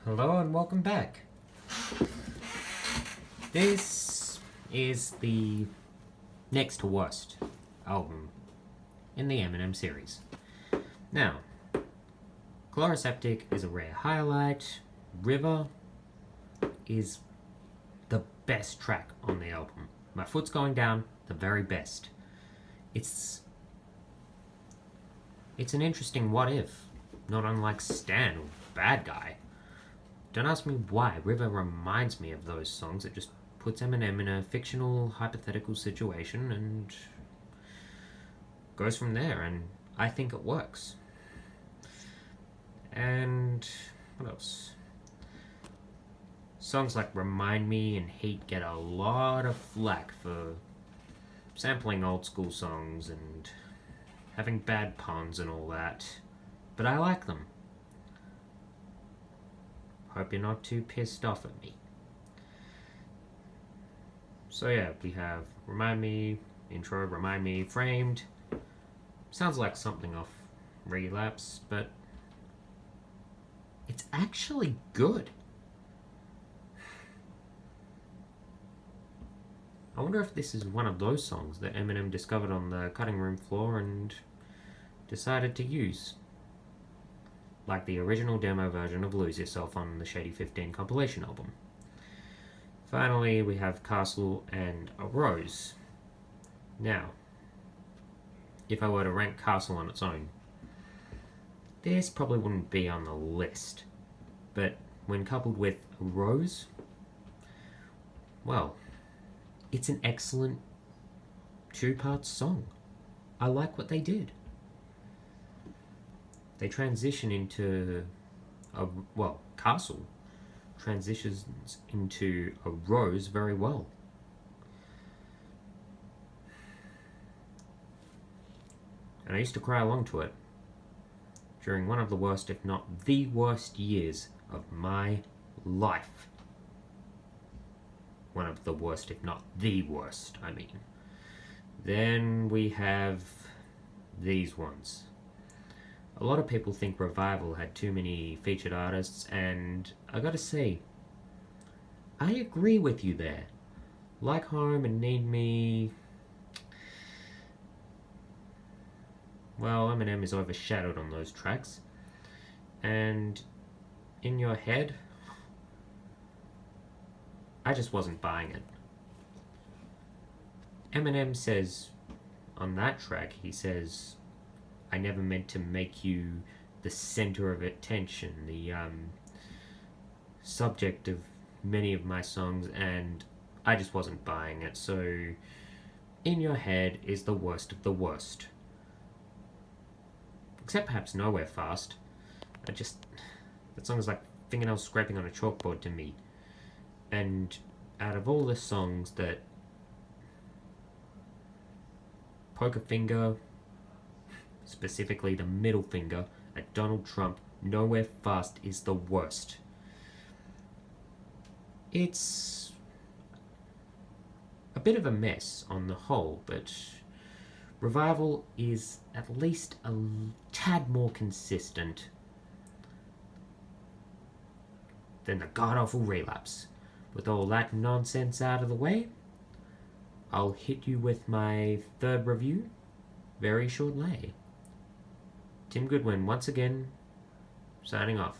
Hello and welcome back. This is the next to worst album in the Eminem series. Now, Chloroseptic is a rare highlight. River is the best track on the album. My Foot's Going Down, the very best. It's an interesting what if, not unlike Stan or Bad Guy. Don't ask me why. River reminds me of those songs. It just puts Eminem in a fictional, hypothetical situation and goes from there, and I think it works. And what else? Songs like Remind Me and Heat get a lot of flack for sampling old school songs and having bad puns and all that, but I like them. Hope you're not too pissed off at me. So yeah, we have Remind Me, intro, Remind Me, Framed. Sounds like something off Relapse, but it's actually good. I wonder if this is one of those songs that Eminem discovered on the cutting room floor and decided to use. Like the original demo version of Lose Yourself on the Shady 15 compilation album. Finally, we have Castle and a Rose. Now, if I were to rank Castle on its own, this probably wouldn't be on the list. But when coupled with a Rose, well, it's an excellent two-part song. I like what they did. They transition into Castle transitions into a Rose very well. And I used to cry along to it during one of the worst, if not the worst years of my life. One of the worst, if not the worst, I mean. Then we have these ones. A lot of people think Revival had too many featured artists, and I gotta say, I agree with you there. Like Home and Need Me, well, Eminem is overshadowed on those tracks. And In Your Head, I just wasn't buying it. Eminem says on that track, he says, I never meant to make you the center of attention, the subject of many of my songs, and I just wasn't buying it. So, In Your Head is the worst of the worst. Except perhaps Nowhere Fast. That song is like fingernails scraping on a chalkboard to me. And out of all the songs that Poker Finger, specifically the middle finger at Donald Trump, Nowhere Fast is the worst. It's a bit of a mess on the whole, but Revival is at least a tad more consistent than the god-awful Relapse. With all that nonsense out of the way, I'll hit you with my third review very shortly. Tim Goodwin once again signing off.